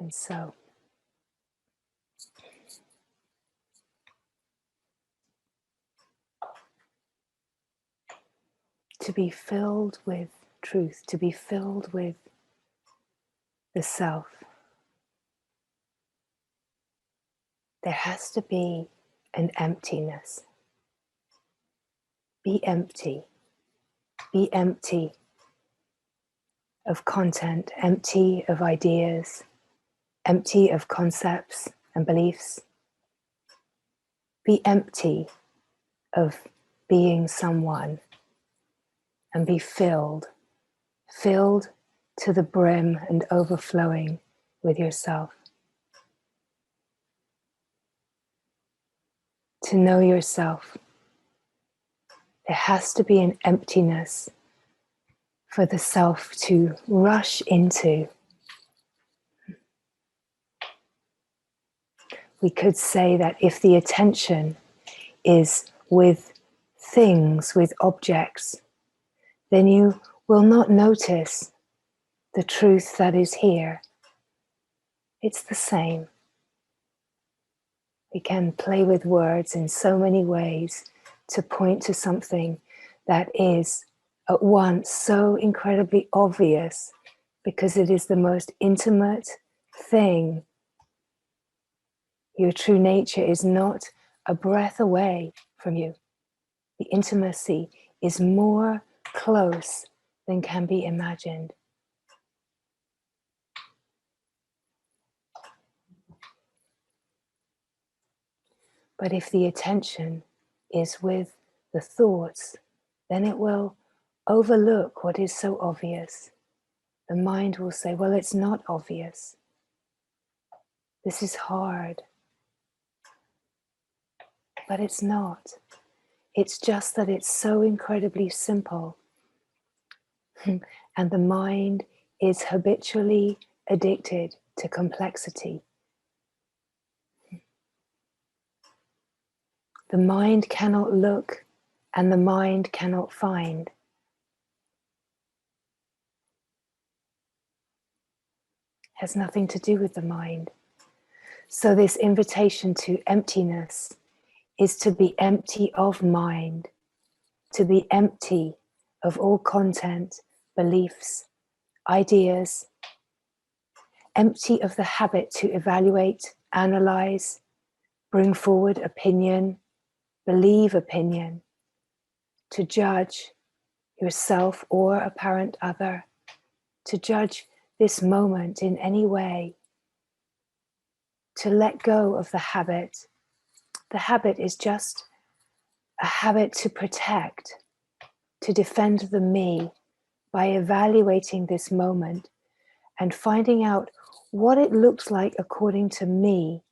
And so, to be filled with truth, to be filled with the self, there has to be an emptiness. Be empty. Be empty of content, empty of ideas, empty of concepts and beliefs. Be empty of being someone and be filled to the brim and overflowing with yourself. To know yourself, there has to be an emptiness for the self to rush into. We could say that if the attention is with things, with objects, then you will not notice the truth that is here. It's the same. We can play with words in so many ways to point to something that is at once so incredibly obvious because it is the most intimate thing. Your true nature is not a breath away from you. The intimacy is more close than can be imagined. But if the attention is with the thoughts, then it will overlook what is so obvious. The mind will say, well, it's not obvious. This is hard. But it's not. It's just that it's so incredibly simple. And the mind is habitually addicted to complexity. The mind cannot look and the mind cannot find. Has nothing to do with the mind. So this invitation to emptiness is to be empty of mind, to be empty of all content, beliefs, ideas, empty of the habit to evaluate, analyze, bring forward opinion, believe opinion, to judge yourself or apparent other, to judge this moment in any way, to let go of the habit. The habit is just a habit to protect, to defend the me by evaluating this moment and finding out what it looks like according to me,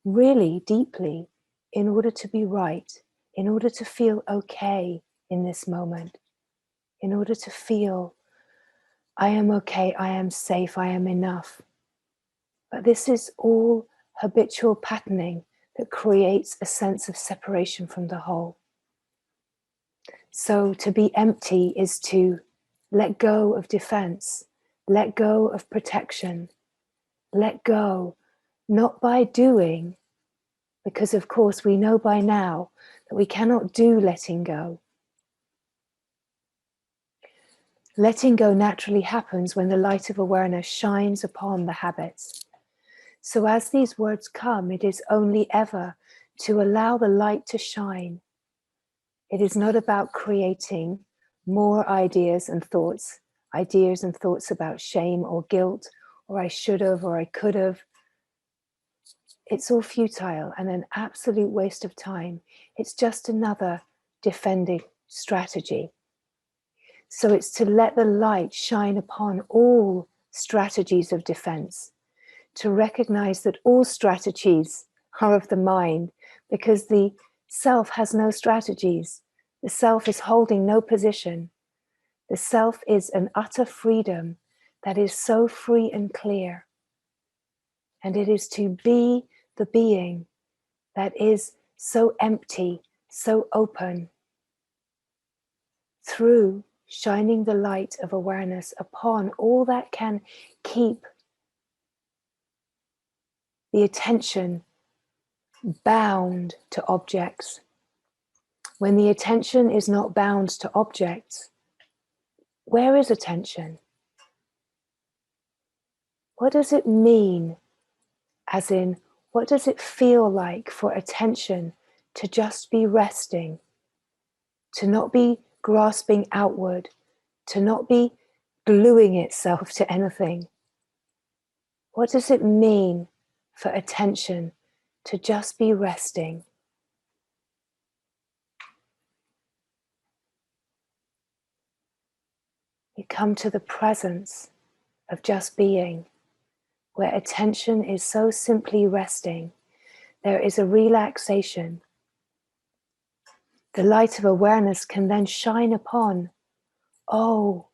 really deeply, in order to be right, in order to feel okay in this moment, in order to feel I am okay, I am safe, I am enough. But this is all habitual patterning that creates a sense of separation from the whole. So to be empty is to let go of defense, let go of protection, let go, not by doing, because of course we know by now that we cannot do letting go. Letting go naturally happens when the light of awareness shines upon the habits. So as these words come, it is only ever to allow the light to shine. It is not about creating more ideas and thoughts about shame or guilt, or I should have, or I could have. It's all futile and an absolute waste of time. It's just another defending strategy. So it's to let the light shine upon all strategies of defense, to recognize that all strategies are of the mind, because the self has no strategies. The self is holding no position. The self is an utter freedom that is so free and clear. And it is to be the being that is so empty, so open, through shining the light of awareness upon all that can keep the attention bound to objects. When the attention is not bound to objects, where is attention? What does it mean? As in, what does it feel like for attention to just be resting, to not be grasping outward, to not be gluing itself to anything? What does it mean for attention to just be resting? You come to the presence of just being, where attention is so simply resting. There is a relaxation. The light of awareness can then shine upon, oh,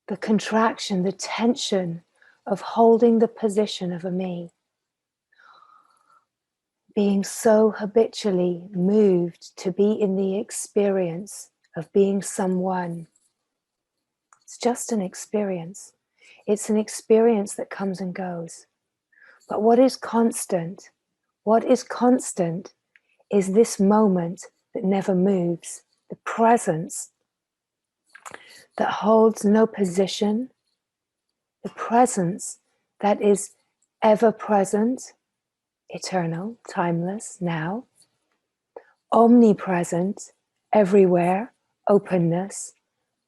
the contraction, the tension of holding the position of a me. Being so habitually moved to be in the experience of being someone. It's just an experience. It's an experience that comes and goes. But what is constant? What is constant is this moment that never moves, the presence that holds no position, the presence that is ever present, eternal, timeless, now, omnipresent, everywhere, openness,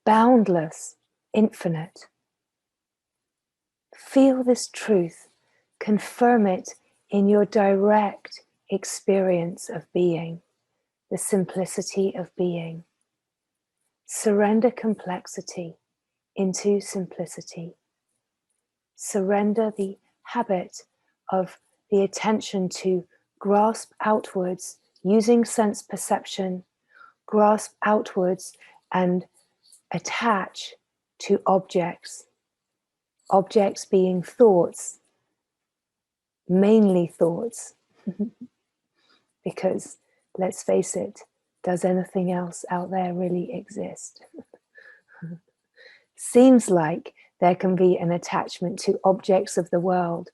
boundless, infinite. Feel this truth, confirm it in your direct experience of being, the simplicity of being. Surrender complexity into simplicity. Surrender the habit of the attention to grasp outwards using sense perception, grasp outwards and attach to objects. Objects being thoughts, mainly thoughts. Because, let's face it, does anything else out there really exist? Seems like there can be an attachment to objects of the world,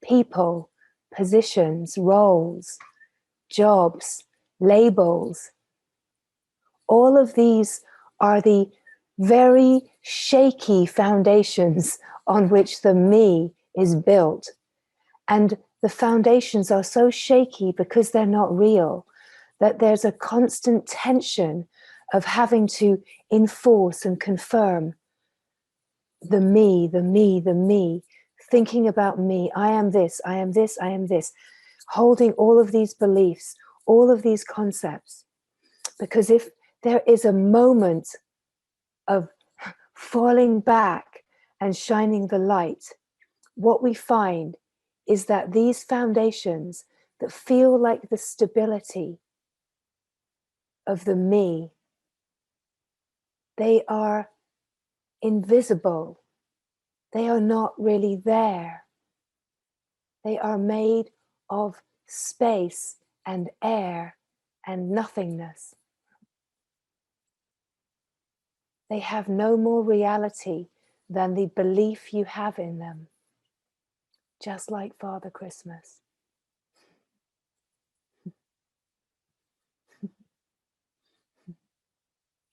people, positions, roles, jobs, labels. All of these are the very shaky foundations on which the me is built. And the foundations are so shaky because they're not real, that there's a constant tension of having to enforce and confirm the me, the me, the me, thinking about me, I am this, I am this, I am this, holding all of these beliefs, all of these concepts. Because if there is a moment of falling back and shining the light, what we find is that these foundations that feel like the stability of the me, they are invisible. They are not really there. They are made of space and air and nothingness. They have no more reality than the belief you have in them. Just like Father Christmas.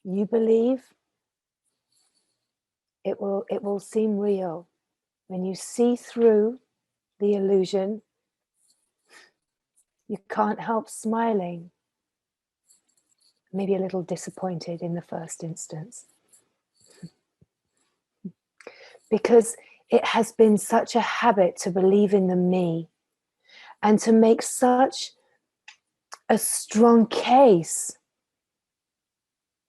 You believe, it will seem real. When you see through the illusion, you can't help smiling. Maybe a little disappointed in the first instance. Because it has been such a habit to believe in the me and to make such a strong case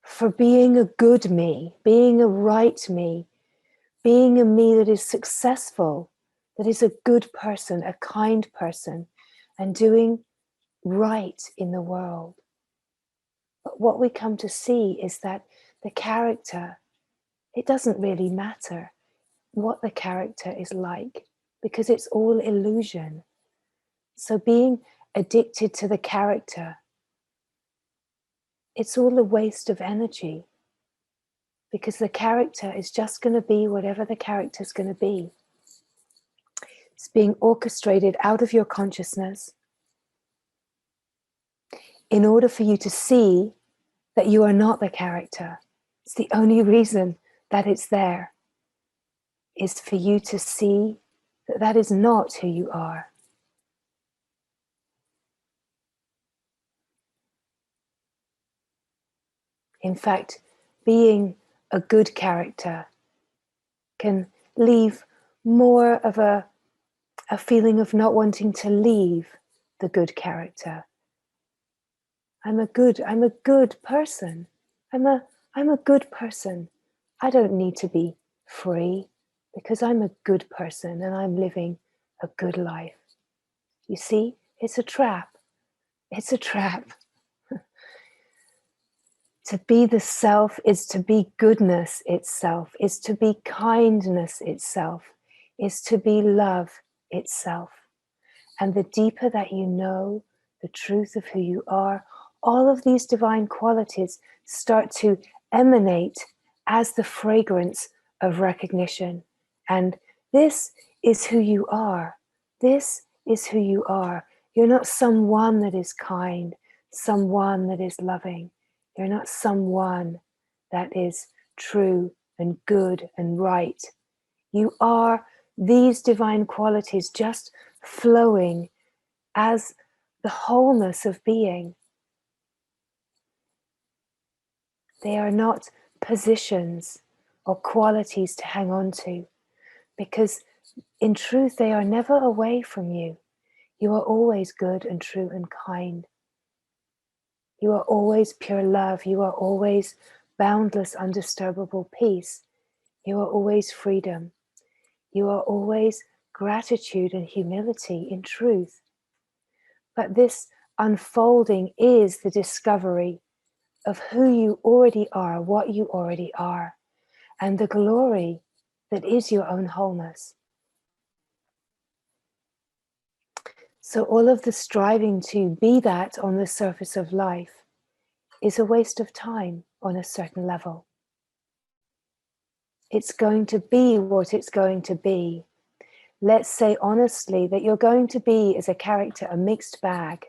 for being a good me, being a right me, being a me that is successful, that is a good person, a kind person, and doing right in the world. But what we come to see is that the character, it doesn't really matter what the character is like, because it's all illusion. So being addicted to the character, it's all a waste of energy, because the character is just going to be whatever the character is going to be. It's being orchestrated out of your consciousness in order for you to see that you are not the character. It's the only reason that it's there, is for you to see that that is not who you are. In fact, being a good character can leave more of a feeling of not wanting to leave the good character. I'm a good person. I'm a good person. I don't need to be free because I'm a good person and I'm living a good life. You see, it's a trap. It's a trap. To be the self is to be goodness itself, is to be kindness itself, is to be love itself. And the deeper that you know the truth of who you are, all of these divine qualities start to emanate as the fragrance of recognition. And this is who you are. This is who you are. You're not someone that is kind, someone that is loving. You're not someone that is true and good and right. You are these divine qualities just flowing as the wholeness of being. They are not positions or qualities to hang on to, because in truth they are never away from you. You are always good and true and kind. You are always pure love. You are always boundless, undisturbable peace. You are always freedom. You are always gratitude and humility in truth. But this unfolding is the discovery of who you already are, what you already are, and the glory that is your own wholeness. So all of the striving to be that on the surface of life is a waste of time on a certain level. It's going to be what it's going to be. Let's say honestly that you're going to be, as a character, a mixed bag.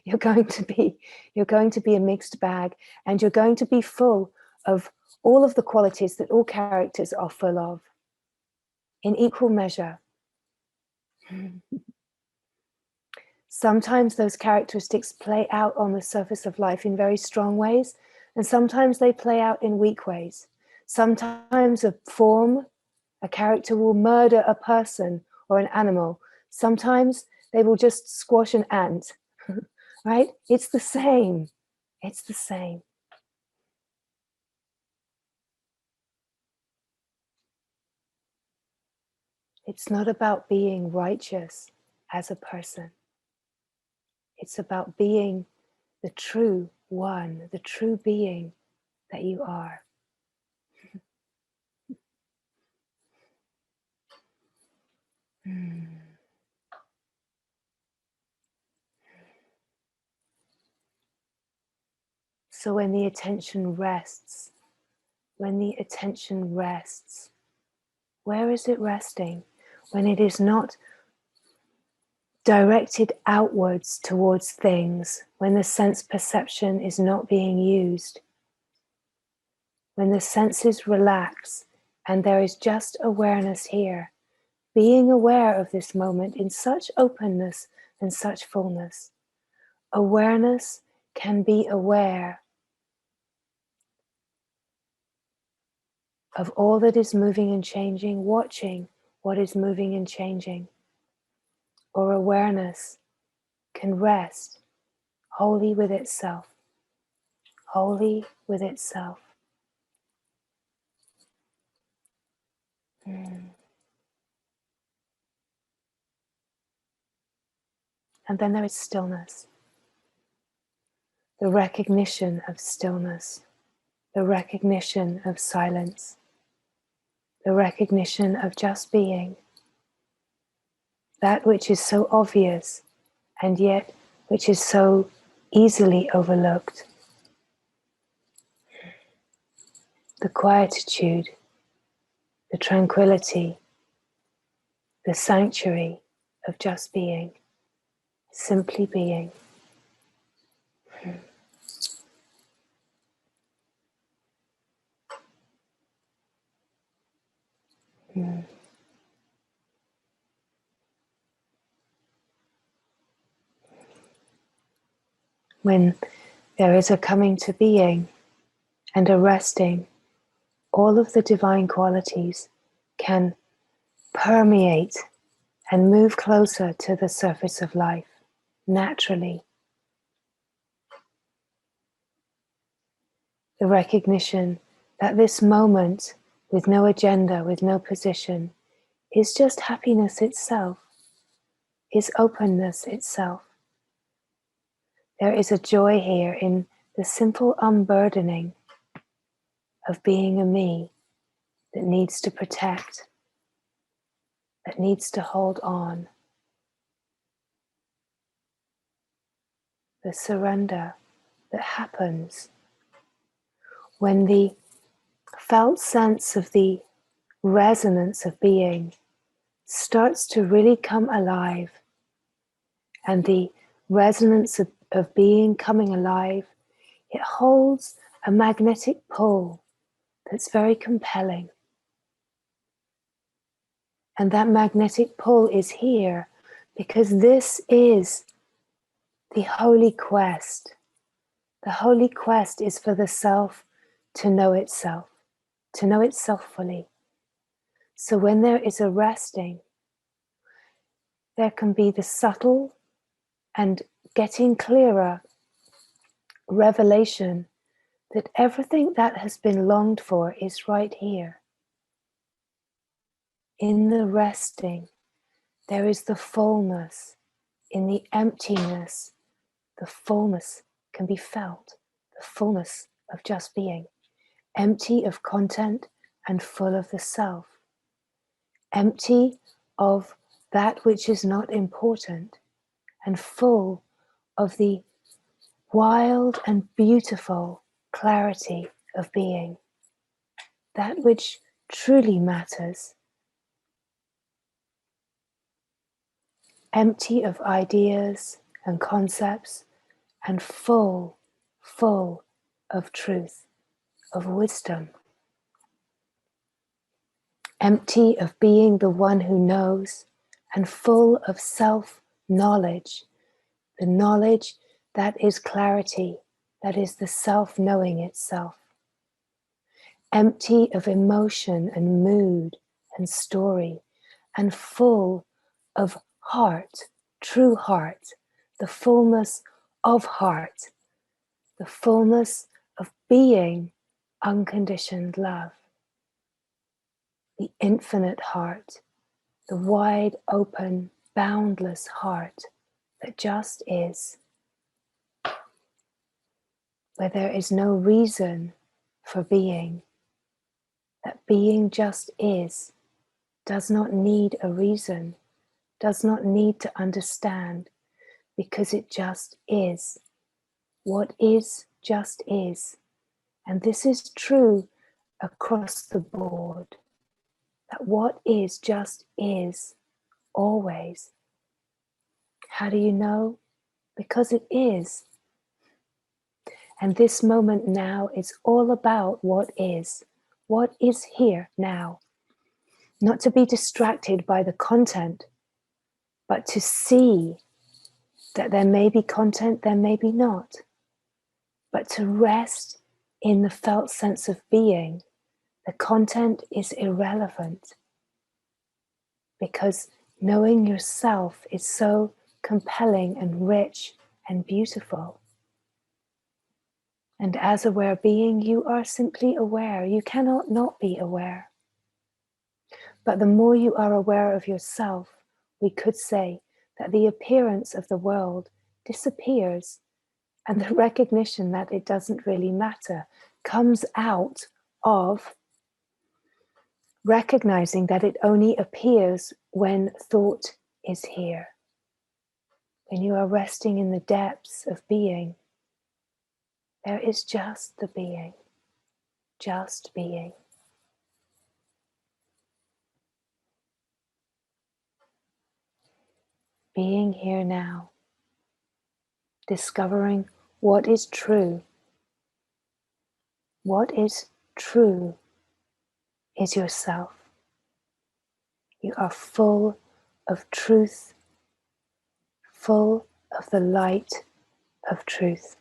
You're going to be a mixed bag, and you're going to be full of all of the qualities that all characters are full of in equal measure. Sometimes those characteristics play out on the surface of life in very strong ways, and sometimes they play out in weak ways. Sometimes a character will murder a person or an animal. Sometimes they will just squash an ant, right? It's the same. It's the same. It's not about being righteous as a person. It's about being the true one, the true being that you are. So when the attention rests, where is it resting? When it is not directed outwards towards things, when the sense perception is not being used, when the senses relax and there is just awareness here, being aware of this moment in such openness and such fullness. Awareness can be aware of all that is moving and changing, watching what is moving and changing. Or awareness can rest wholly with itself, wholly with itself. And then there is stillness, the recognition of stillness, the recognition of silence, the recognition of just being, that which is so obvious and yet which is so easily overlooked. The quietude, the tranquility, the sanctuary of just being, simply being. When there is a coming to being and a resting, all of the divine qualities can permeate and move closer to the surface of life naturally. The recognition that this moment, with no agenda, with no position, is just happiness itself, is openness itself. There is a joy here in the simple unburdening of being a me that needs to protect, that needs to hold on. The surrender that happens when the felt sense of the resonance of being starts to really come alive, and the resonance of being coming alive, it holds a magnetic pull that's very compelling. And that magnetic pull is here because this is the holy quest. The holy quest is for the self to know itself fully. So when there is a resting, there can be the subtle and getting clearer revelation that everything that has been longed for is right here. In the resting, there is the fullness. In the emptiness, the fullness can be felt. The fullness of just being. Empty of content and full of the self. Empty of that which is not important and full of the wild and beautiful clarity of being. That which truly matters. Empty of ideas and concepts and full of truth, of wisdom. Empty of being the one who knows and full of self-knowledge, the knowledge that is clarity, that is the self-knowing itself. Empty of emotion and mood and story, and full of heart, true heart, the fullness of heart, the fullness of being unconditioned love, the infinite heart, the wide open, boundless heart that just is, where there is no reason for being, that being just is, does not need a reason, does not need to understand, because it just is. What is just is. And this is true across the board, that what is just is, always. How do you know? Because it is. And this moment now is all about what is here now. Not to be distracted by the content, but to see that there may be content, there may be not. But to rest in the felt sense of being. The content is irrelevant, because knowing yourself is so compelling and rich and beautiful. And as aware being, you are simply aware. You cannot not be aware. But the more you are aware of yourself, we could say that the appearance of the world disappears, and the recognition that it doesn't really matter comes out of recognizing that it only appears when thought is here. When you are resting in the depths of being, there is just the being, just being. being here now, discovering what is true. What is true is yourself. You are full of truth, full of the light of truth.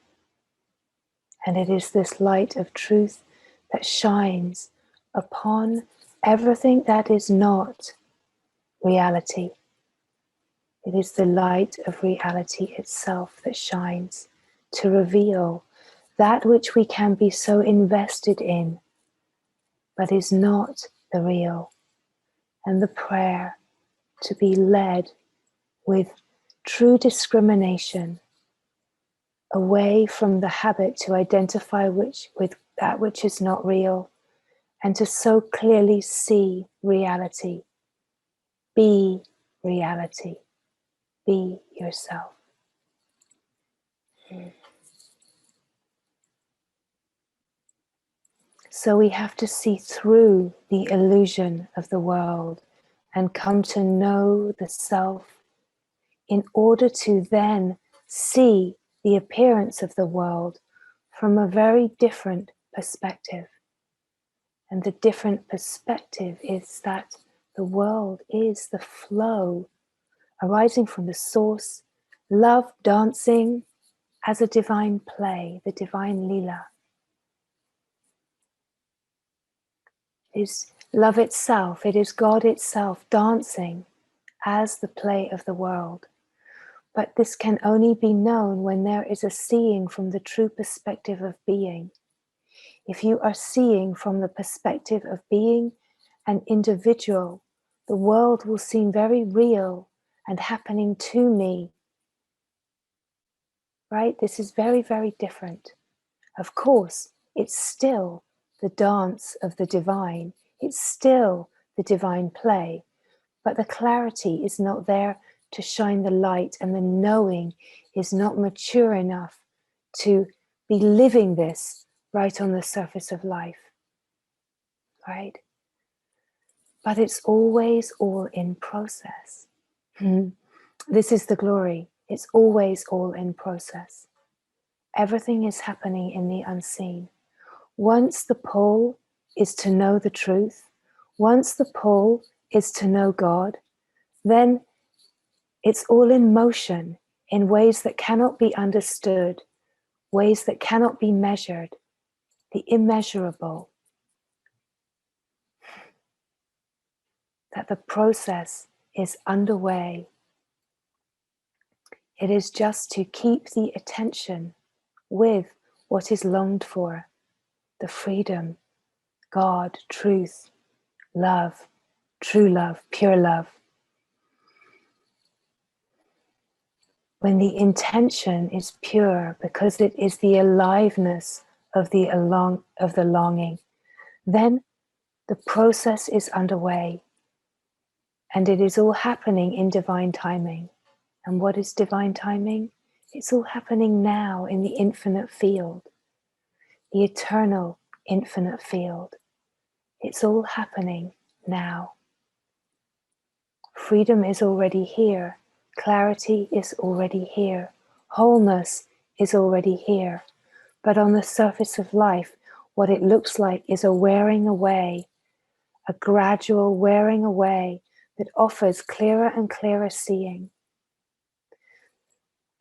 And it is this light of truth that shines upon everything that is not reality. It is the light of reality itself that shines to reveal that which we can be so invested in, but is not the real. And the prayer to be led with true discrimination away from the habit to identify with that which is not real, and to so clearly see reality. Be reality. Be yourself. So we have to see through the illusion of the world and come to know the self in order to then see the appearance of the world from a very different perspective. And the different perspective is that the world is the flow arising from the source, love dancing as a divine play, the divine lila. It is love itself, it is God itself dancing as the play of the world. But this can only be known when there is a seeing from the true perspective of being. If you are seeing from the perspective of being an individual, the world will seem very real and happening to me. Right? This is very, very different. Of course, it's still the dance of the divine. It's still the divine play. But the clarity is not there to shine the light, and the knowing is not mature enough to be living this right on the surface of life. Right? But it's always all in process. This is the glory. It's always all in process. Everything is happening in the unseen. Once the pull is to know the truth, once the pull is to know God, then it's all in motion in ways that cannot be understood, ways that cannot be measured, the immeasurable. That the process is underway. It is just to keep the attention with what is longed for, the freedom, God, truth, love, true love, pure love. When the intention is pure because it is the aliveness of the longing, then the process is underway, and it is all happening in divine timing. And what is divine timing? It's all happening now in the infinite field, the eternal infinite field. It's all happening now. Freedom is already here. Clarity is already here. Wholeness is already here. But on the surface of life, what it looks like is a wearing away, a gradual wearing away that offers clearer and clearer seeing.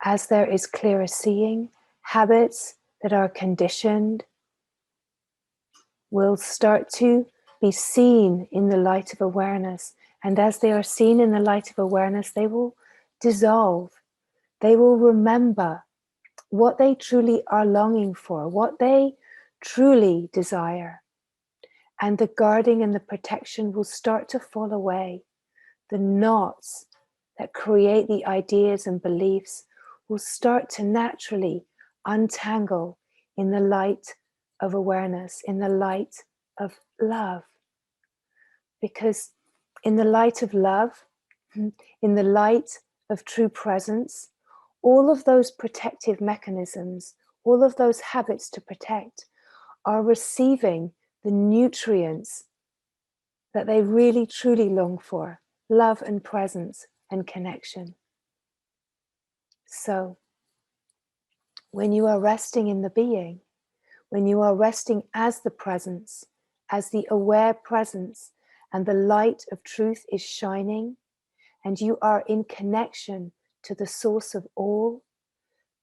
As there is clearer seeing, habits that are conditioned will start to be seen in the light of awareness. And as they are seen in the light of awareness, they will dissolve. They will remember what they truly are longing for, what they truly desire. And the guarding and the protection will start to fall away. The knots that create the ideas and beliefs will start to naturally untangle in the light of awareness, in the light of love. Because in the light of love, in the light of true presence, all of those protective mechanisms, all of those habits to protect are receiving the nutrients that they really truly long for, love and presence and connection. So, when you are resting in the being, when you are resting as the presence, as the aware presence, and the light of truth is shining, and you are in connection to the source of all,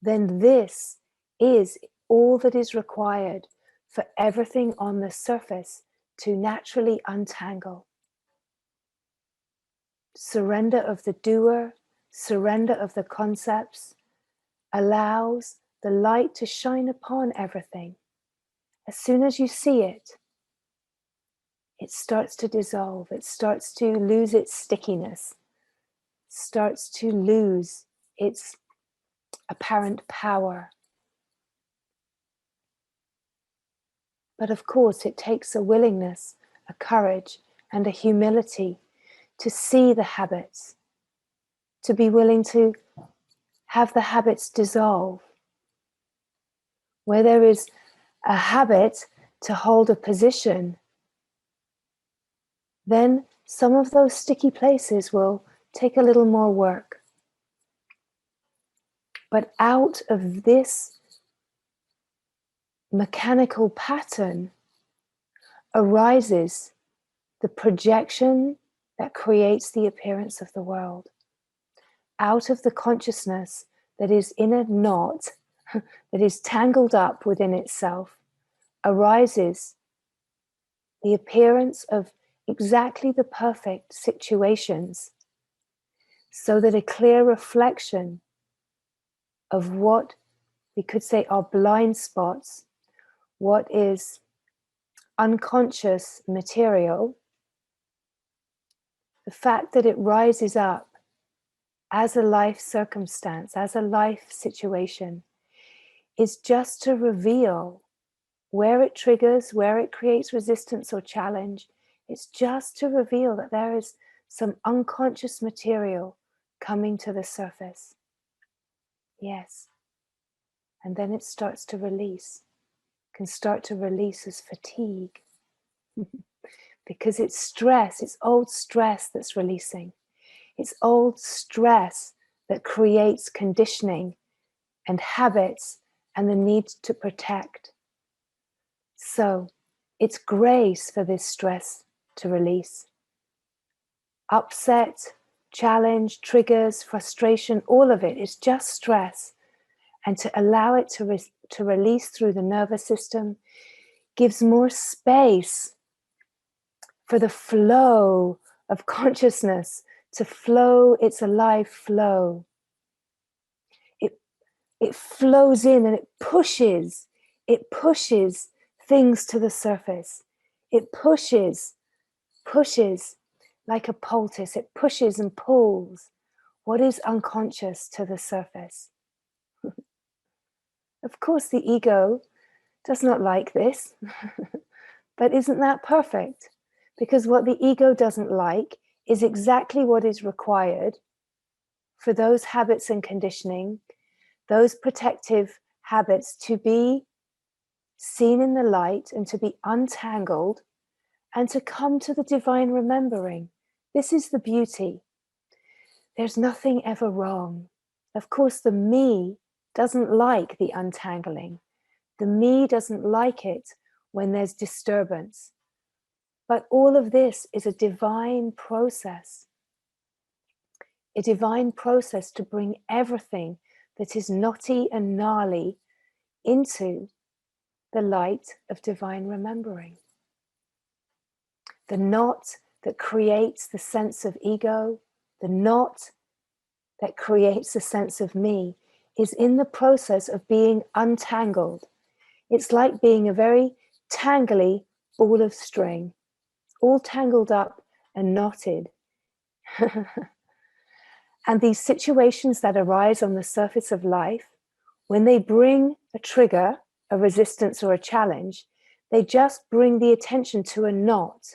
then this is all that is required for everything on the surface to naturally untangle. Surrender of the doer, surrender of the concepts, allows the light to shine upon everything. As soon as you see it, it starts to dissolve, it starts to lose its stickiness, starts to lose its apparent power. But of course, it takes a willingness, a courage, and a humility to see the habits, to be willing to have the habits dissolve. Where there is a habit to hold a position, then some of those sticky places will take a little more work. But out of this mechanical pattern arises the projection that creates the appearance of the world. Out of the consciousness that is in a knot, that is tangled up within itself, arises the appearance of exactly the perfect situations, so that a clear reflection of what we could say are blind spots, what is unconscious material, the fact that it rises up as a life circumstance, as a life situation, is just to reveal where it triggers, where it creates resistance or challenge. It's just to reveal that there is some unconscious material coming to the surface. Yes. And then it starts to release. It can start to release as fatigue. Because it's stress, it's old stress that's releasing. It's old stress that creates conditioning and habits and the need to protect. So it's grace for this stress to release. Upset, challenge, triggers, frustration, all of it is just stress. And to allow it to release through the nervous system gives more space for the flow of consciousness to flow its alive flow. It flows in and it pushes things to the surface. It pushes like a poultice. It pushes and pulls what is unconscious to the surface. Of course, the ego does not like this, but isn't that perfect? Because what the ego doesn't like is exactly what is required for those habits and conditioning, those protective habits to be seen in the light and to be untangled and to come to the divine remembering. This is the beauty. There's nothing ever wrong. Of course, the me doesn't like the untangling. The me doesn't like it when there's disturbance. But all of this is a divine process. A divine process to bring everything that is knotty and gnarly into the light of divine remembering. The knot that creates the sense of ego, the knot that creates the sense of me, is in the process of being untangled. It's like being a very tangly ball of string, all tangled up and knotted. And these situations that arise on the surface of life, when they bring a trigger, a resistance or a challenge, they just bring the attention to a knot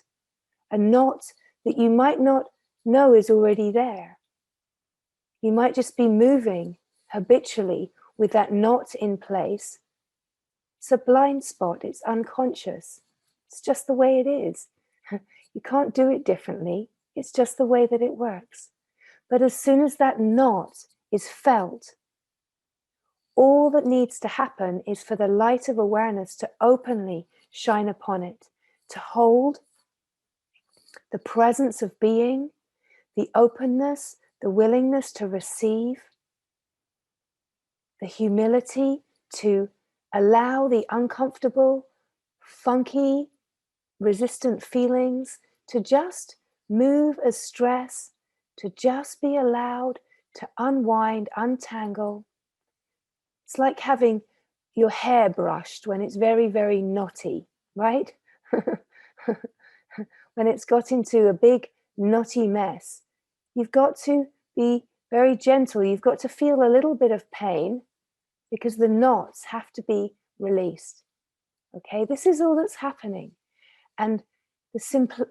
that you might not know is already there. You might just be moving habitually with that knot in place. It's a blind spot, it's unconscious. It's just the way it is. You can't do it differently. It's just the way that it works. But as soon as that knot is felt, All that needs to happen is for the light of awareness to openly shine upon it, to hold the presence of being, the openness, the willingness to receive, the humility to allow the uncomfortable, funky, resistant feelings to just move as stress, to just be allowed to unwind, untangle. It's like having your hair brushed when it's very, very knotty, right? When it's got into a big knotty mess, you've got to be very gentle. You've got to feel a little bit of pain because the knots have to be released. Okay, this is all that's happening. And the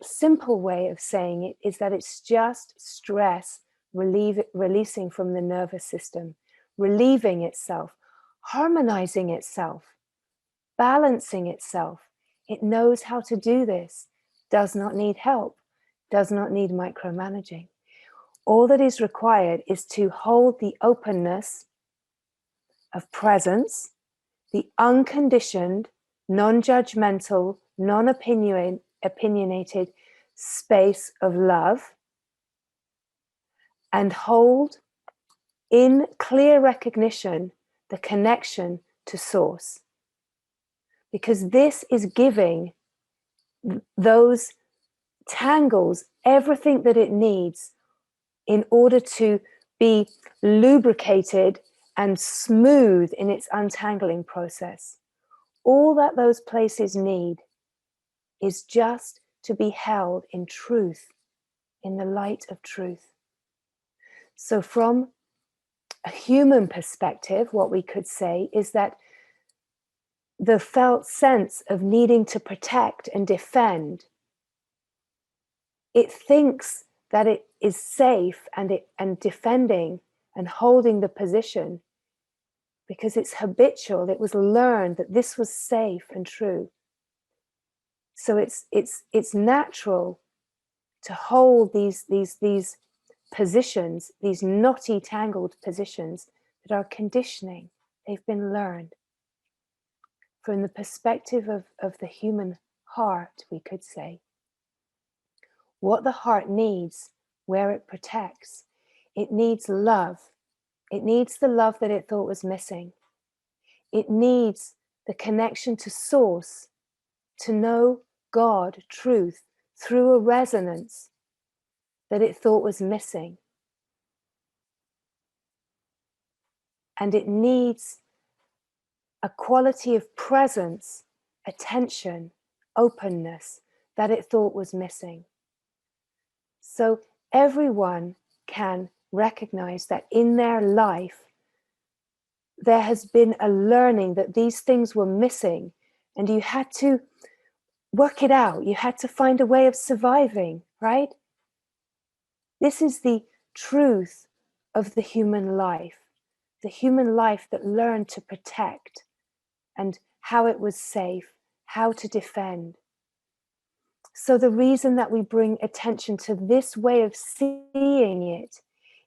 simple way of saying it is that it's just stress releasing from the nervous system, relieving itself, harmonizing itself, balancing itself. It knows how to do this, does not need help, does not need micromanaging. All that is required is to hold the openness of presence, the unconditioned, non-judgmental, non-opinionated space of love, and hold in clear recognition the connection to source. Because this is giving those tangles everything that it needs in order to be lubricated and smooth in its untangling process. All that those places need is just to be held in truth, in the light of truth. So from a human perspective, what we could say is that the felt sense of needing to protect and defend, it thinks that it is safe and defending and holding the position because it's habitual. It was learned that this was safe and true. So it's natural to hold these positions, these knotty, tangled positions that are conditioning. They've been learned. From the perspective of the human heart, we could say, what the heart needs, where it protects, it needs love. It needs the love that it thought was missing. It needs the connection to source, to know God, truth, through a resonance that it thought was missing. And it needs a quality of presence, attention, openness that it thought was missing. So everyone can recognize that in their life, there has been a learning that these things were missing, and you had to work it out. You had to find a way of surviving, right? This is the truth of the human life that learned to protect and how it was safe, how to defend. So the reason that we bring attention to this way of seeing it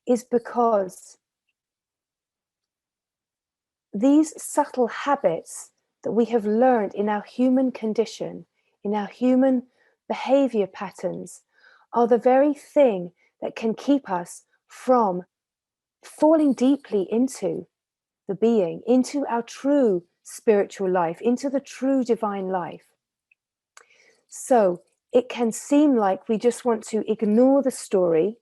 is because these subtle habits that we have learned in our human condition, in our human behavior patterns, are the very thing that can keep us from falling deeply into the being, into our true spiritual life, into the true divine life. So it can seem like we just want to ignore the story.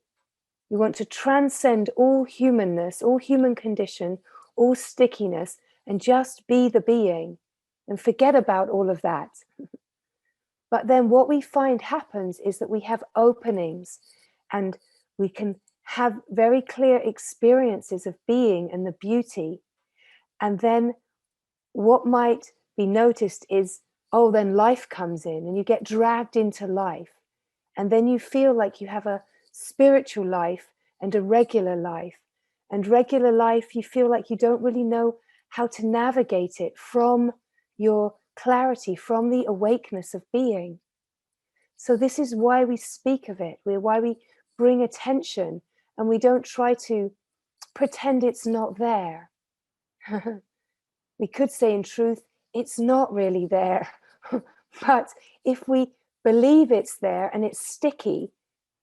We want to transcend all humanness, all human condition, all stickiness, and just be the being and forget about all of that. But then what we find happens is that we have openings and we can have very clear experiences of being and the beauty. And then what might be noticed is, oh, then life comes in and you get dragged into life. And then you feel like you have a spiritual life and a regular life. And regular life, you feel like you don't really know how to navigate it from your clarity, from the awakeness of being. So this is why we speak of it, why we bring attention, and we don't try to pretend it's not there. We could say in truth, it's not really there. But if we believe it's there and it's sticky,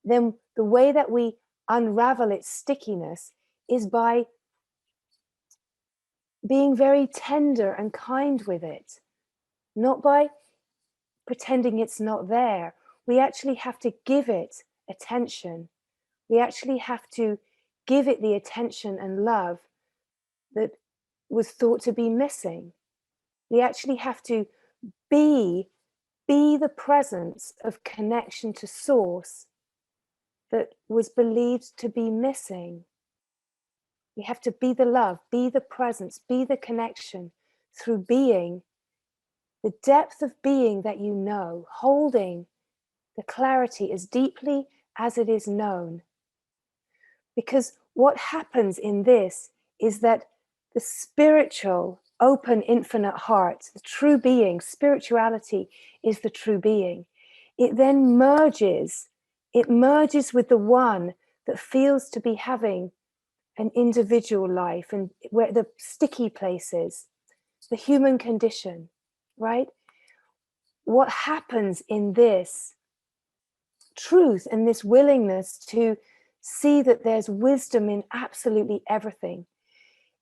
then the way that we unravel its stickiness is by being very tender and kind with it, not by pretending it's not there. We actually have to give it attention. We actually have to give it the attention and love that was thought to be missing. We actually have to be the presence of connection to source that was believed to be missing. We have to be the love, be the presence, be the connection through being the depth of being that you know, holding the clarity as deeply as it is known. Because what happens in this is that the spiritual, open, infinite heart, the true being, spirituality is the true being. It then merges with the one that feels to be having an individual life, and where the sticky places, the human condition, right? What happens in this truth and this willingness to see that there's wisdom in absolutely everything,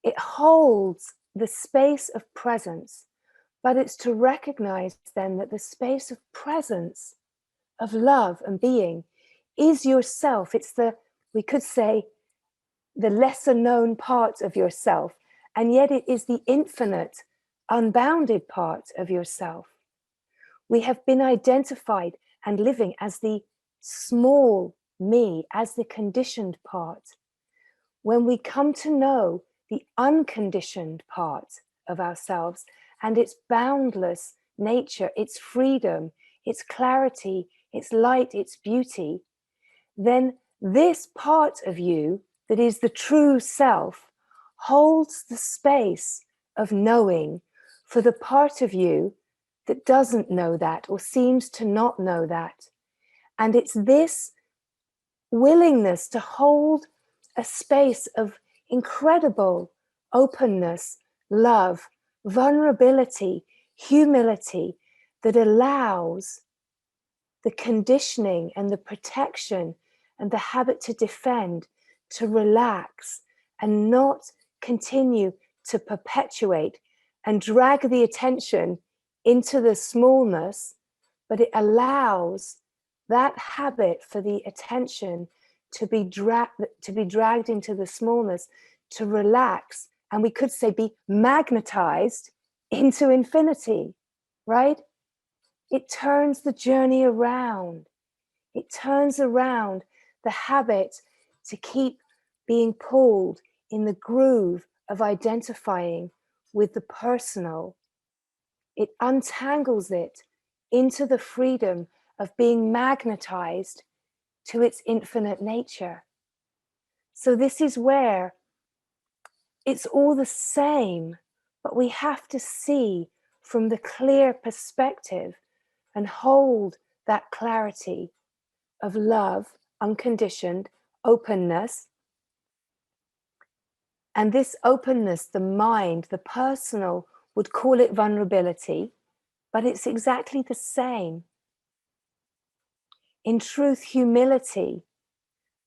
it holds the space of presence, but it's to recognize then that the space of presence, of love and being, is yourself. It's we could say, the lesser known part of yourself, and yet it is the infinite, unbounded part of yourself. We have been identified and living as the small me, as the conditioned part. When we come to know the unconditioned part of ourselves and its boundless nature, its freedom, its clarity, its light, its beauty, then this part of you that is the true self holds the space of knowing for the part of you that doesn't know that or seems to not know that. And it's this willingness to hold a space of incredible openness, love, vulnerability, humility that allows the conditioning and the protection and the habit to defend to relax and not continue to perpetuate and drag the attention into the smallness, but it allows that habit for the attention to be dragged into the smallness, to relax, and we could say be magnetized into infinity, right? It turns the journey around. It turns around the habit to keep being pulled in the groove of identifying with the personal. It untangles it into the freedom of being magnetized to its infinite nature. So this is where it's all the same, but we have to see from the clear perspective and hold that clarity of love, unconditioned openness. And this openness, the mind, the personal, would call it vulnerability, but it's exactly the same. In truth, humility,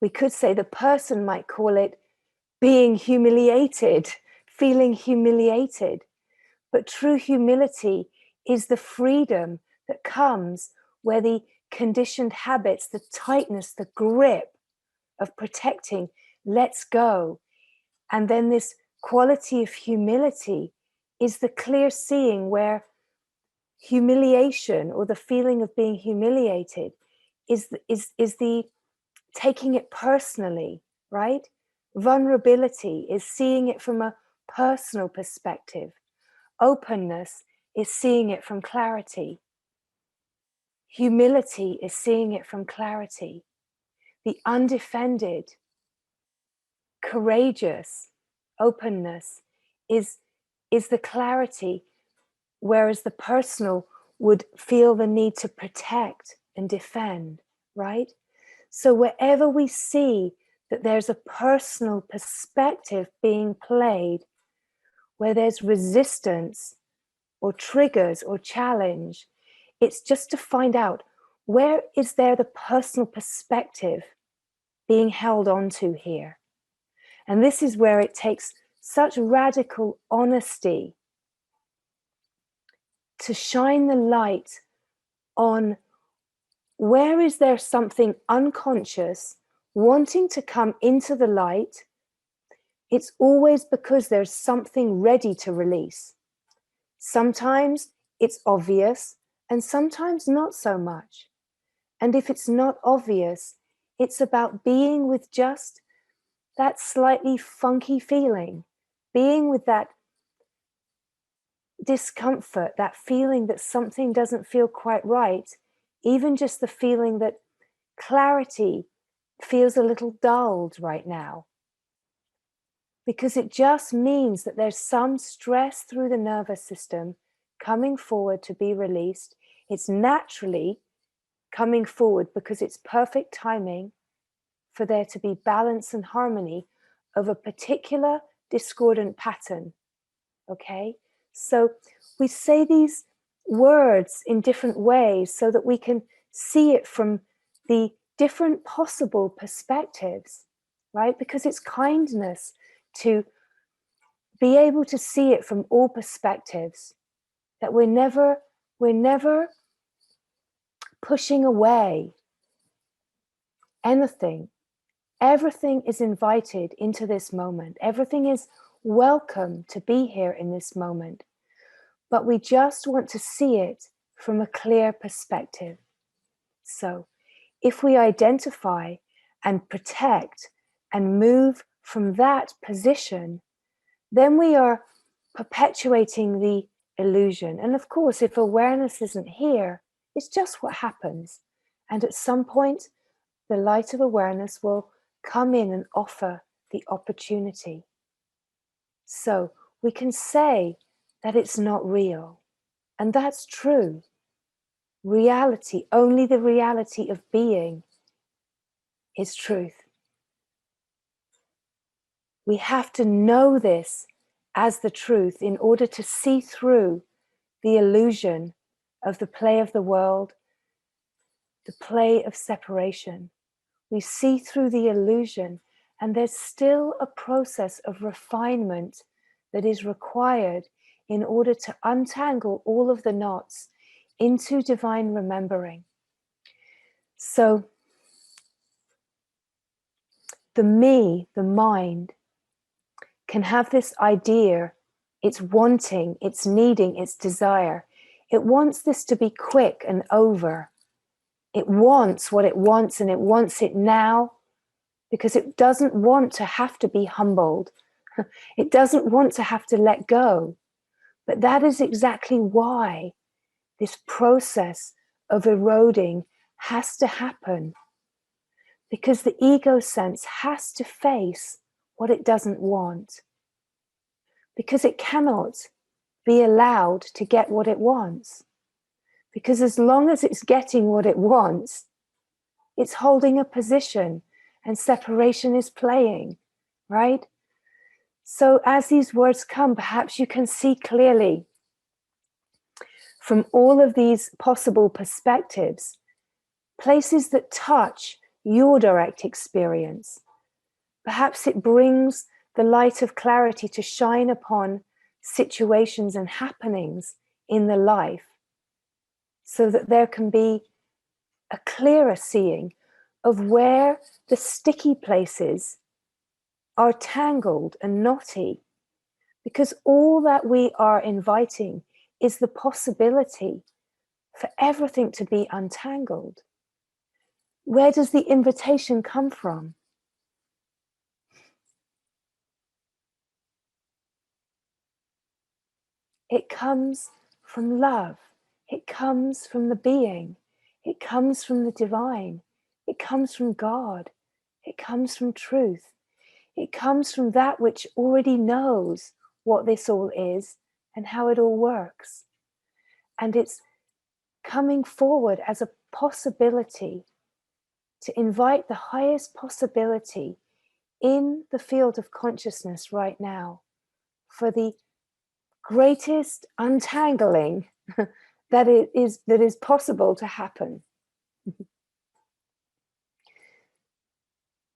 we could say the person might call it being humiliated, feeling humiliated. But true humility is the freedom that comes where the conditioned habits, the tightness, the grip of protecting lets go. And then this quality of humility is the clear seeing where humiliation or the feeling of being humiliated is the taking it personally, right? Vulnerability is seeing it from a personal perspective. Openness is seeing it from clarity. Humility is seeing it from clarity. The undefended, courageous openness is the clarity, whereas the personal would feel the need to protect and defend, right? So wherever we see that there's a personal perspective being played, where there's resistance or triggers or challenge, it's just to find out, where is there the personal perspective being held onto here? And this is where it takes such radical honesty to shine the light on, where is there something unconscious wanting to come into the light? It's always because there's something ready to release. Sometimes it's obvious and sometimes not so much. And if it's not obvious, it's about being with just that slightly funky feeling, being with that discomfort, that feeling that something doesn't feel quite right, even just the feeling that clarity feels a little dulled right now. Because it just means that there's some stress through the nervous system coming forward to be released. It's naturally coming forward because it's perfect timing for there to be balance and harmony of a particular discordant pattern. Okay? So we say these words in different ways so that we can see it from the different possible perspectives, right? Because it's kindness to be able to see it from all perspectives, that we're never pushing away anything. Everything is invited into this moment. Everything is welcome to be here in this moment. But we just want to see it from a clear perspective. So if we identify and protect and move from that position, then we are perpetuating the illusion. And of course, if awareness isn't here, it's just what happens. And at some point, the light of awareness will come in and offer the opportunity. So we can say that it's not real. And that's true. Reality, only the reality of being is truth. We have to know this as the truth in order to see through the illusion of the play of the world, the play of separation. We see through the illusion, and there's still a process of refinement that is required in order to untangle all of the knots into divine remembering. So the me, the mind, can have this idea, it's wanting, it's needing, it's desire. It wants this to be quick and over. It wants what it wants, and it wants it now, because it doesn't want to have to be humbled. It doesn't want to have to let go. But that is exactly why this process of eroding has to happen. Because the ego sense has to face what it doesn't want. Because it cannot be allowed to get what it wants. Because as long as it's getting what it wants, it's holding a position and separation is playing, right? So as these words come, perhaps you can see clearly from all of these possible perspectives, places that touch your direct experience. Perhaps it brings the light of clarity to shine upon situations and happenings in the life, so that there can be a clearer seeing of where the sticky places are tangled and knotty, because all that we are inviting is the possibility for everything to be untangled. Where does the invitation come from? It comes from love. It comes from the being. It comes from the divine. It comes from God. It comes from truth. It comes from that which already knows what this all is and how it all works. And it's coming forward as a possibility to invite the highest possibility in the field of consciousness right now for the greatest untangling that is possible to happen.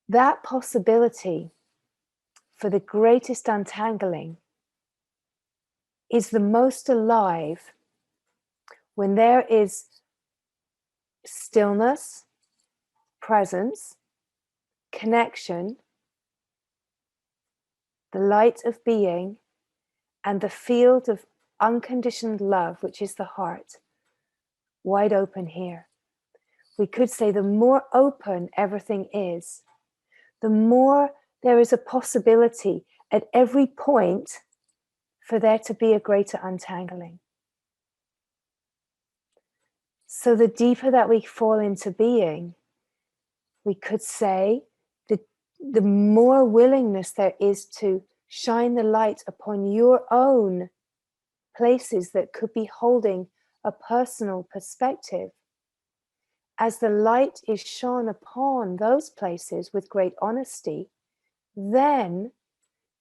That possibility for the greatest untangling is the most alive when there is stillness, presence, connection, the light of being, and the field of unconditioned love, which is the heart, wide open here. We could say the more open everything is, the more there is a possibility at every point for there to be a greater untangling. So the deeper that we fall into being, we could say the more willingness there is to shine the light upon your own places that could be holding a personal perspective. As the light is shone upon those places with great honesty, then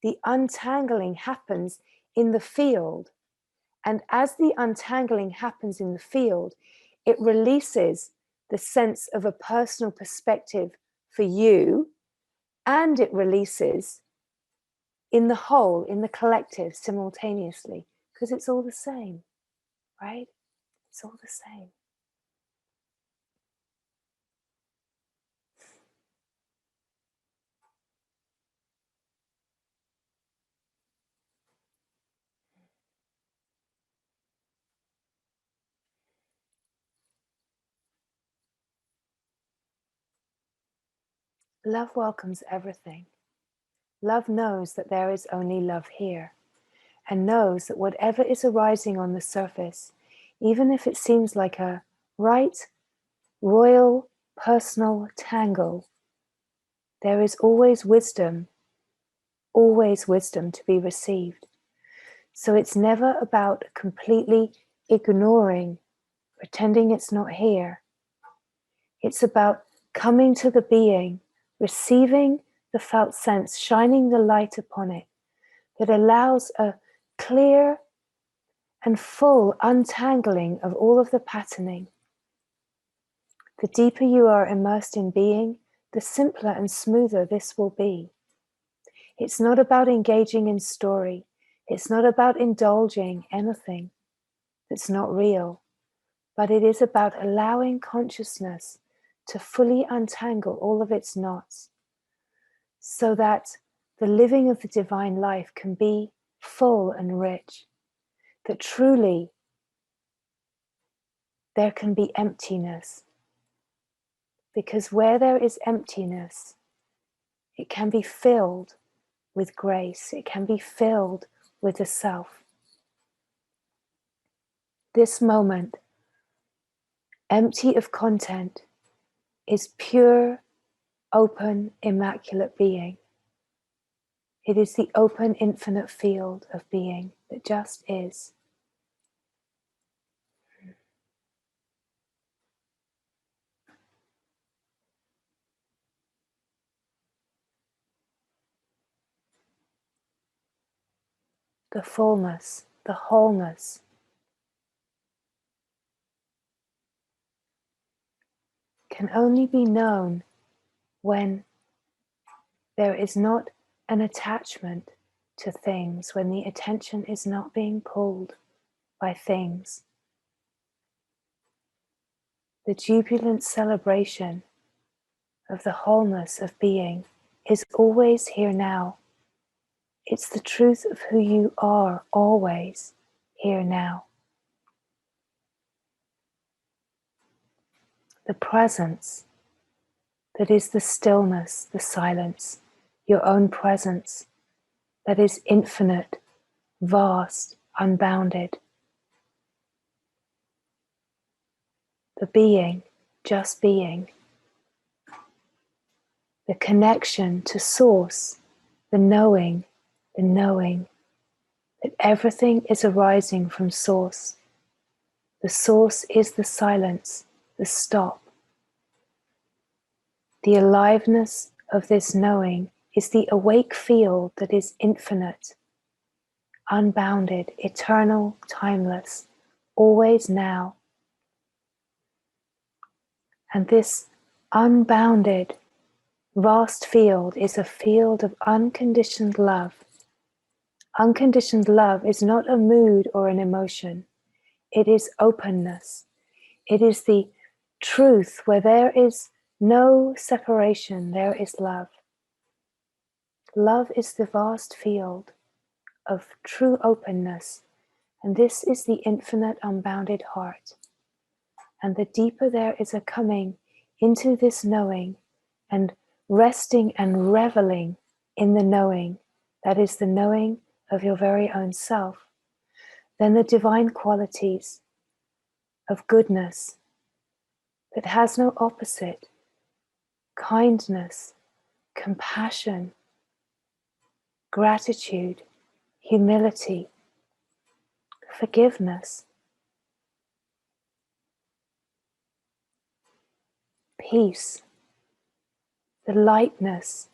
the untangling happens in the field. And as the untangling happens in the field, it releases the sense of a personal perspective for you, and it releases in the whole, in the collective simultaneously, because it's all the same, right? It's all the same. Love welcomes everything. Love knows that there is only love here, and knows that whatever is arising on the surface, even if it seems like a right, royal, personal tangle, there is always wisdom to be received. So it's never about completely ignoring, pretending it's not here. It's about coming to the being, receiving the felt sense, shining the light upon it, that allows a clear and full untangling of all of the patterning. The deeper you are immersed in being, the simpler and smoother this will be. It's not about engaging in story. It's not about indulging anything that's not real, but it is about allowing consciousness to fully untangle all of its knots, so that the living of the divine life can be full and rich, that truly there can be emptiness. Because where there is emptiness, it can be filled with grace, it can be filled with the self. This moment, empty of content, is pure, open, immaculate being. It is the open, infinite field of being that just is. The fullness, the wholeness, can only be known when there is not an attachment to things, when the attention is not being pulled by things. The jubilant celebration of the wholeness of being is always here now. It's the truth of who you are, always here now. The presence that is the stillness, the silence, your own presence that is infinite, vast, unbounded. The being, just being. The connection to source, the knowing that everything is arising from source. The source is the silence, the stop. The aliveness of this knowing is the awake field that is infinite, unbounded, eternal, timeless, always now. And this unbounded, vast field is a field of unconditioned love. Unconditioned love is not a mood or an emotion. It is openness. It is the truth where there is no separation, there is love. Love is the vast field of true openness, and this is the infinite unbounded heart. And the deeper there is a coming into this knowing and resting and reveling in the knowing, that is the knowing of your very own self, then the divine qualities of goodness that has no opposite, kindness, compassion, gratitude, humility, forgiveness, peace, the lightness,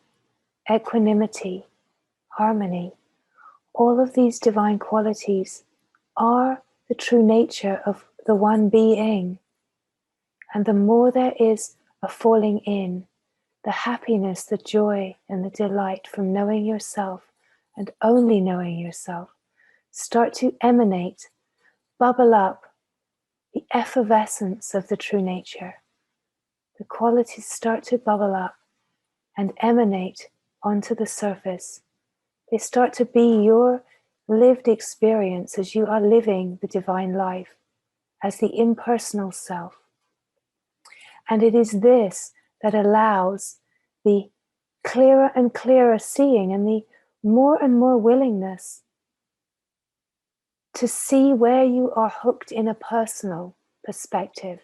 equanimity, harmony, all of these divine qualities are the true nature of the one being. And the more there is a falling in, the happiness, the joy, and the delight from knowing yourself and only knowing yourself start to emanate, bubble up, the effervescence of the true nature. The qualities start to bubble up and emanate onto the surface. They start to be your lived experience as you are living the divine life as the impersonal self. And it is this that allows the clearer and clearer seeing and the more and more willingness to see where you are hooked in a personal perspective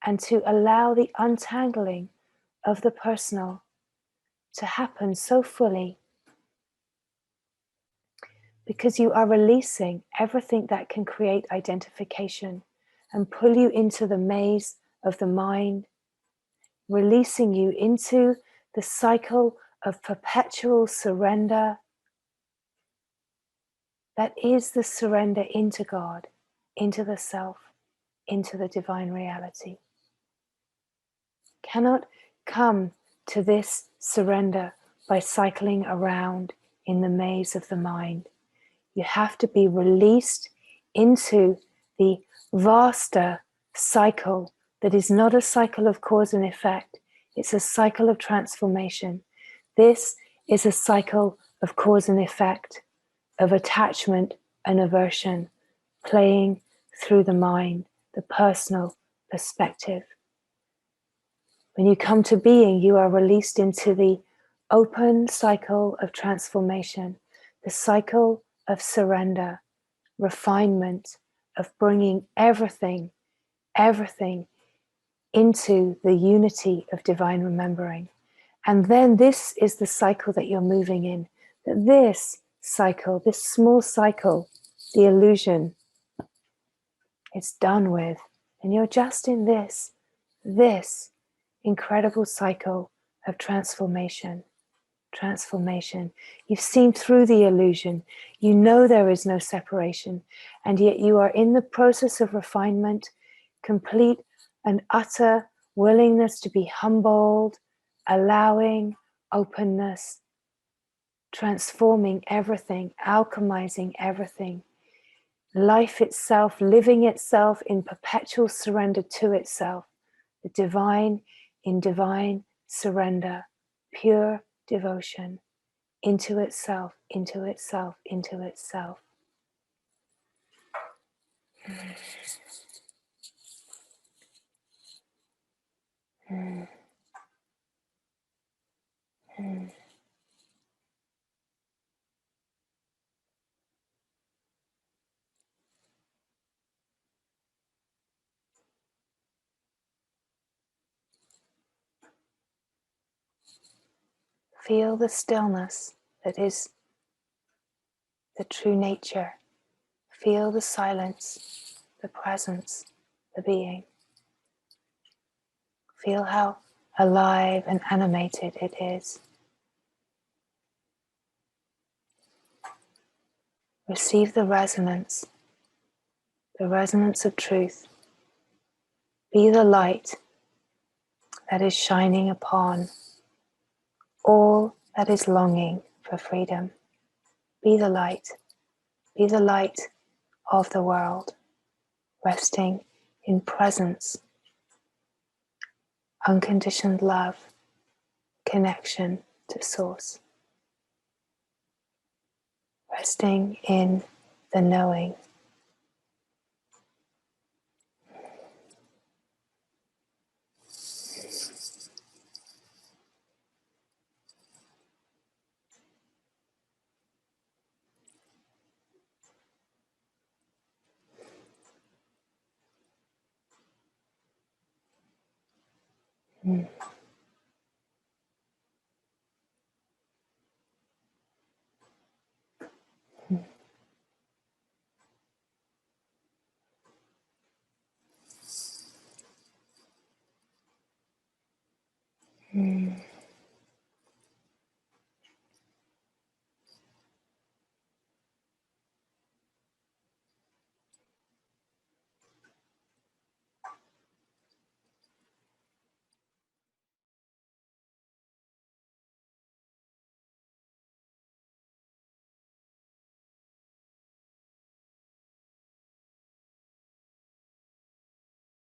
and to allow the untangling of the personal to happen so fully, because you are releasing everything that can create identification and pull you into the maze of the mind, releasing you into the cycle of perpetual surrender that is the surrender into God, into the self, into the divine reality. Cannot come to this surrender by cycling around in the maze of the mind. You have to be released into the vaster cycle that is not a cycle of cause and effect. It's a cycle of transformation. This is a cycle of cause and effect, of attachment and aversion, playing through the mind, the personal perspective. When you come to being, you are released into the open cycle of transformation, the cycle of surrender, refinement, of bringing everything into the unity of divine remembering. And then this is the cycle that you're moving in. That this cycle, this small cycle, the illusion, it's done with. And you're just in this incredible cycle of transformation. You've seen through the illusion. You know there is no separation. And yet you are in the process of refinement, complete and utter willingness to be humbled, allowing, openness, transforming everything, alchemizing everything. Life itself, living itself in perpetual surrender to itself. The divine in divine surrender, pure devotion into itself, into itself, into itself. Mm. Mm. Feel the stillness that is the true nature. Feel the silence, the presence, the being. Feel how alive and animated it is. Receive the resonance of truth. Be the light that is shining upon all that is longing for freedom. Be the light of the world, resting in presence, unconditioned love, connection to Source, resting in the knowing.